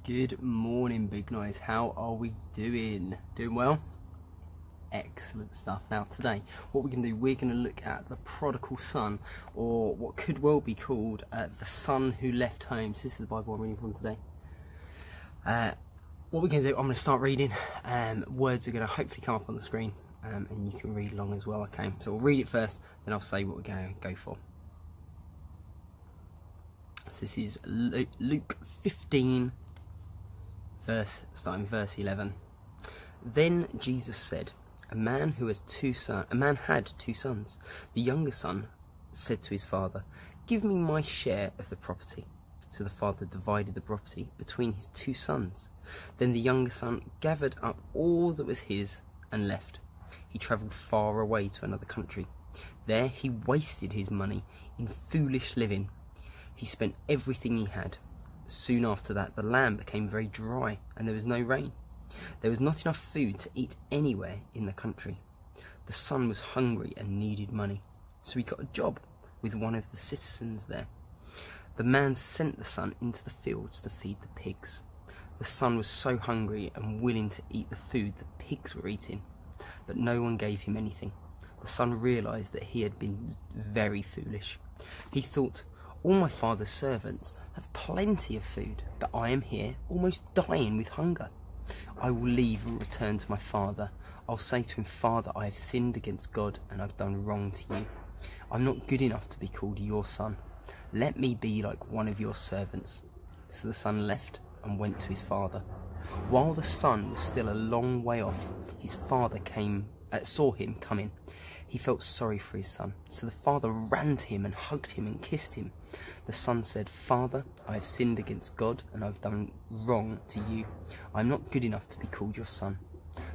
Good morning, Big Noise. How are we doing? Doing well? Excellent stuff. Now today, what we're going to do, we're going to look at the prodigal son, or what could well be called the son who left home. So this is the Bible I'm reading from today. What we're going to do, I'm going to start reading. Words are going to hopefully come up on the screen, and you can read along as well, okay? So we'll read it first, then I'll say what we're going to go for. So this is Luke 15, starting verse 11. Then Jesus said, a man had two sons. The younger son said to his father, "Give me my share of the property." So the father divided the property between his two sons. Then the younger son gathered up all that was his and left. He travelled far away to another country. There he wasted his money in foolish living. He spent everything he had. Soon after that, the land became very dry and there was no rain. There was not enough food to eat anywhere in the country. The son was hungry and needed money, so he got a job with one of the citizens there. The man sent the son into the fields to feed the pigs. The son was so hungry and willing to eat the food the pigs were eating, but no one gave him anything. The son realised that he had been very foolish. He thought, all my father's servants have plenty of food, but I am here almost dying with hunger. I will leave and return to my father. I'll say to him, Father, I have sinned against God and I've done wrong to you. I'm not good enough to be called your son. Let me be like one of your servants. So the son left and went to his father. While the son was still a long way off, his father saw him coming. He felt sorry for his son, so the father ran to him and hugged him and kissed him. The son said, Father, I have sinned against God and I have done wrong to you. I am not good enough to be called your son.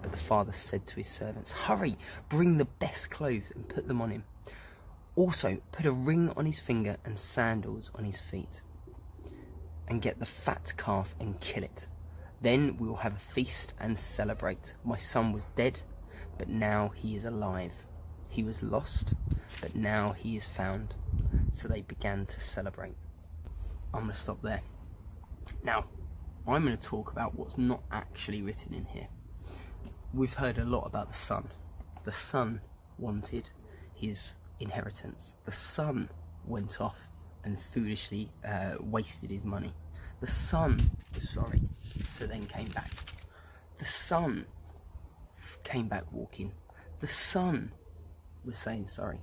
But the father said to his servants, Hurry, bring the best clothes and put them on him. Also, put a ring on his finger and sandals on his feet. And get the fat calf and kill it. Then we will have a feast and celebrate. My son was dead, but now he is alive. He was lost, but now he is found. So they began to celebrate. I'm going to stop there. Now, I'm going to talk about what's not actually written in here. We've heard a lot about the son. The son wanted his inheritance. The son went off and foolishly wasted his money. The son was sorry, so then came back. The son came back walking. The son was saying sorry.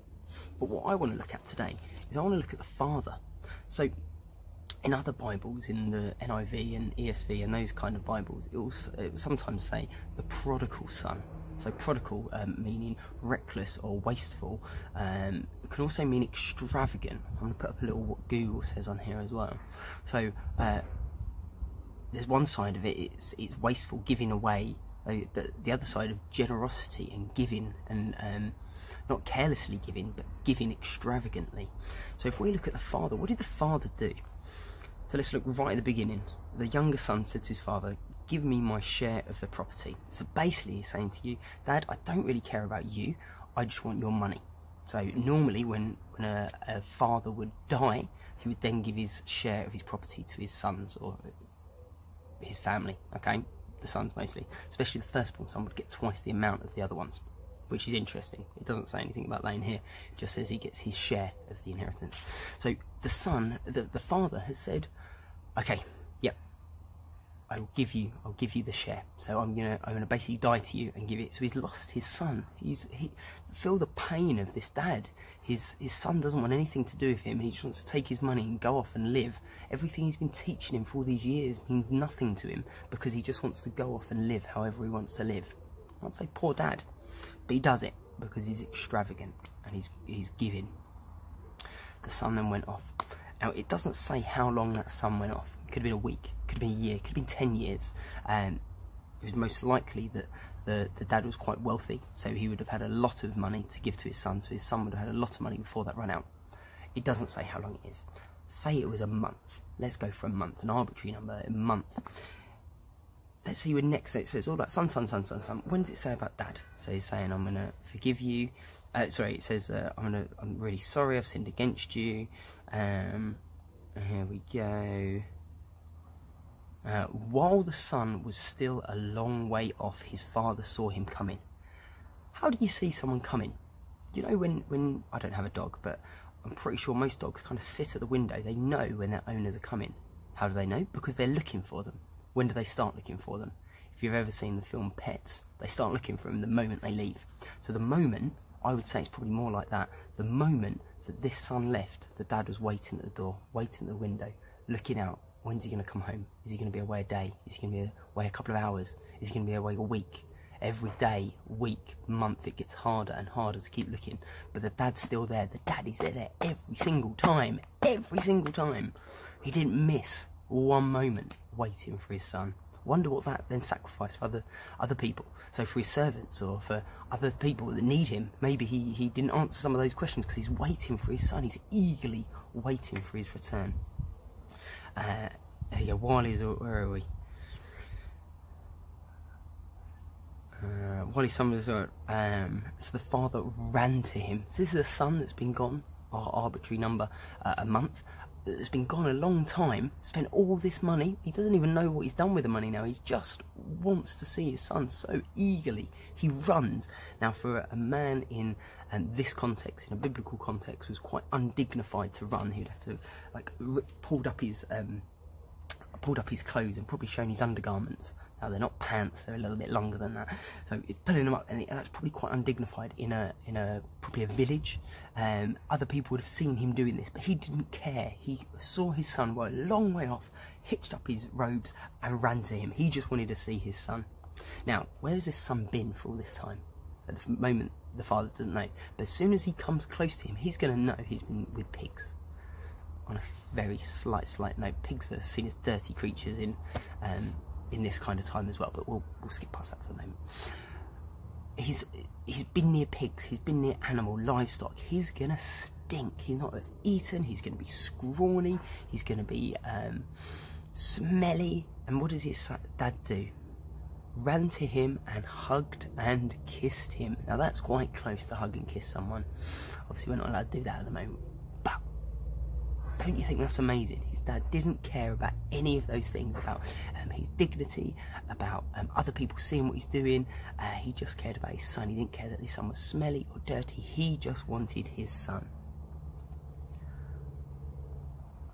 But what I want to look at today is I want to look at the father. So in other Bibles, in the NIV and ESV and those kind of Bibles, it will sometimes say the prodigal son. So prodigal meaning reckless or wasteful. It can also mean extravagant. I'm going to put up a little what Google says on here as well. So there's one side of it, it's wasteful, giving away. But the other side of generosity and giving, and not carelessly giving, but giving extravagantly. So if we look at the father, what did the father do? So let's look right at the beginning. The younger son said to his father, give me my share of the property. So basically he's saying to you, Dad, I don't really care about you, I just want your money. So normally when a father would die, he would then give his share of his property to his sons or his family, okay? The sons mostly, especially the firstborn son would get twice the amount of the other ones, which is interesting. It doesn't say anything about that in here, it just says he gets his share of the inheritance. So the son, the father has said, okay, yep, I'll give you the share. So I'm gonna basically die to you and give it. So he's lost his son. He feel the pain of this dad. His son doesn't want anything to do with him. He just wants to take his money and go off and live. Everything he's been teaching him for all these years means nothing to him because he just wants to go off and live however he wants to live. I'd say poor dad, but he does it because he's extravagant and he's giving. The son then went off. Now it doesn't say how long that son went off. It could have been a week, could have been a year, could have been 10 years. It was most likely that the dad was quite wealthy, so he would have had a lot of money to give to his son, so his son would have had a lot of money before that ran out. It doesn't say how long it is. Say it was a month. Let's go for a month, an arbitrary number, a month. Let's see when next it says all about son. When does it say about dad? So he's saying, I'm going to forgive you. It says, I'm really sorry, I've sinned against you. Here we go. While the son was still a long way off, his father saw him coming. How do you see someone coming? You know, when I don't have a dog, but I'm pretty sure most dogs kind of sit at the window. They know when their owners are coming. How do they know? Because they're looking for them. When do they start looking for them? If you've ever seen the film Pets, they start looking for them the moment they leave. So the moment, I would say it's probably more like that, the moment that this son left, the dad was waiting at the door, waiting at the window, looking out. When's he going to come home? Is he going to be away a day? Is he going to be away a couple of hours? Is he going to be away a week? Every day, week, month, it gets harder and harder to keep looking. But the dad's still there. The dad is there every single time. Every single time. He didn't miss one moment waiting for his son. Wonder what that then sacrificed for other people. So for his servants or for other people that need him, maybe he didn't answer some of those questions because he's waiting for his son. He's eagerly waiting for his return. There you go. Where are we? While his son was so the father ran to him. So this is a son that's been gone, our arbitrary number, a month. That's been gone a long time, spent all this money. He doesn't even know what he's done with the money now. He just wants to see his son so eagerly. He runs. Now, for a man in this context, in a biblical context, was quite undignified to run. He'd have to like pulled up his clothes and probably shown his undergarments. Now they're not pants; they're a little bit longer than that. So it's pulling them up, and that's probably quite undignified in probably a village. Other people would have seen him doing this, but he didn't care. He saw his son a long way off, hitched up his robes, and ran to him. He just wanted to see his son. Now, where has this son been for all this time? At the moment, the father doesn't know. But as soon as he comes close to him, he's going to know he's been with pigs. On a very slight note, pigs are seen as dirty creatures in this kind of time as well, but we'll skip past that for the moment. He's been near pigs, he's been near animal, livestock. He's gonna stink. He's not eaten, he's gonna be scrawny, he's gonna be smelly. And what does his dad do? Ran to him and hugged and kissed him. Now that's quite close to hug and kiss someone. Obviously we're not allowed to do that at the moment, but don't you think that's amazing? His dad didn't care about any of those things, about his dignity, about other people seeing what he's doing. He just cared about his son. He didn't care that his son was smelly or dirty. He just wanted his son.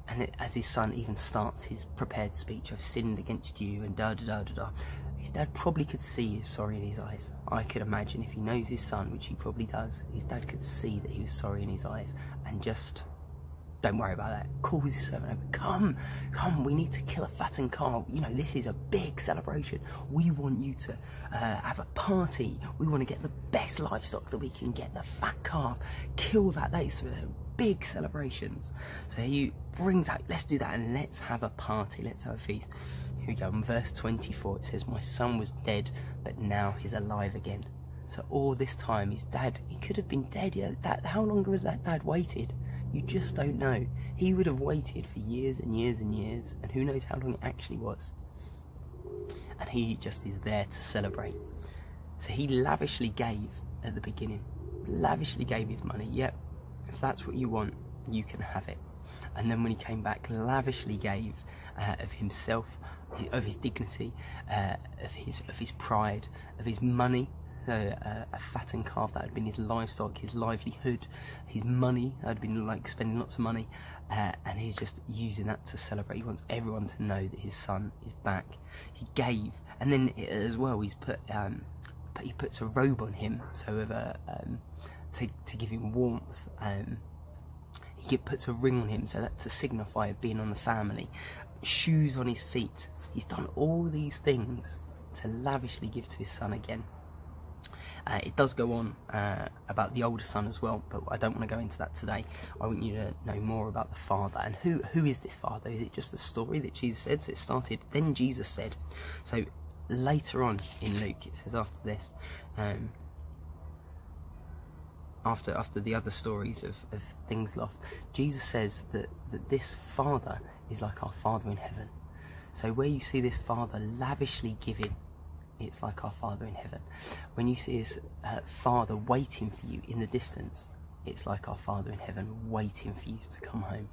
And as his son even starts his prepared speech, I've sinned against you and da-da-da-da-da, his dad probably could see his sorry in his eyes. I could imagine if he knows his son, which he probably does, his dad could see that he was sorry in his eyes and just... Don't worry about that. Calls his servant over. Come, we need to kill a fattened calf. You know, this is a big celebration. We want you to have a party. We want to get the best livestock that we can get, the fat calf. Kill that. That is big celebrations. So he brings out, let's do that and let's have a party. Let's have a feast. Here we go. In verse 24, it says, my son was dead, but now he's alive again. So all this time, his dad, he could have been dead. Yeah, how long would that dad waited? You just don't know. He would have waited for years and years and years, and who knows how long it actually was. And he just is there to celebrate. So he lavishly gave at the beginning. Lavishly gave his money. Yep, if that's what you want, you can have it. And then when he came back, lavishly gave of himself, of his dignity, of his pride, of his money. A fattened calf, that had been his livestock, his livelihood, his money, that had been like spending lots of money, and he's just using that to celebrate. He wants everyone to know that his son is back. He gave, and then as well he puts a robe on him, so to give him warmth. He puts a ring on him, so that to signify being on the family. Shoes on his feet. He's done all these things to lavishly give to his son again. It does go on about the older son as well, but I don't want to go into that today. I want you to know more about the father. And who is this father? Is it just a story that Jesus said? So it started, then Jesus said. So later on in Luke, it says after this, after the other stories of things lost, Jesus says that this father is like our Father in heaven. So where you see this father lavishly giving, it's like our Father in heaven. When you see his Father waiting for you in the distance, it's like our Father in heaven waiting for you to come home.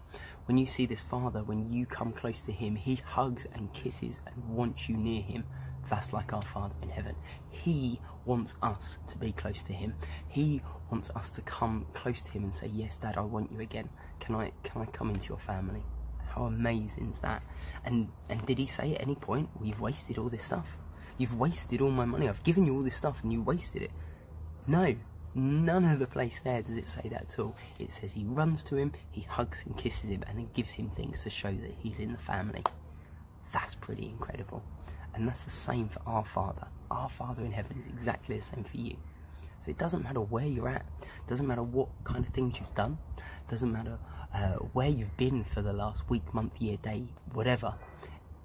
When you see this Father, when you come close to him, he hugs and kisses and wants you near him. That's like our Father in heaven. He wants us to be close to him. He wants us to come close to him and say, yes, Dad, I want you again. Can I come into your family? How amazing is that? And did he say at any point, well, you've wasted all this stuff? You've wasted all my money. I've given you all this stuff and you wasted it. No, none of the place there does it say that at all. It says he runs to him, he hugs and kisses him, and then gives him things to show that he's in the family. That's pretty incredible. And that's the same for our Father. Our Father in heaven is exactly the same for you. So it doesn't matter where you're at, doesn't matter what kind of things you've done, doesn't matter where you've been for the last week, month, year, day, whatever.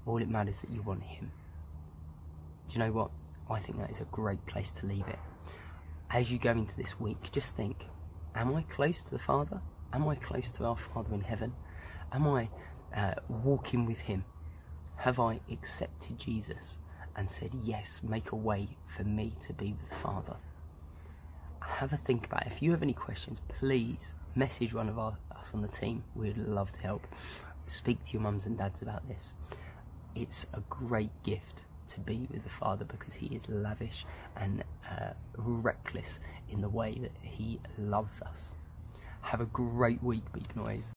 All it matters is that you want him. Do you know what? I think that is a great place to leave it. As you go into this week, just think, am I close to the Father? Am I close to our Father in heaven? Am I walking with him? Have I accepted Jesus and said, yes, make a way for me to be with the Father? Have a think about it. If you have any questions, please message one of us on the team. We'd love to help. Speak to your mums and dads about this. It's a great gift to be with the Father because he is lavish and reckless in the way that he loves us. Have a great week, Beacon Ways.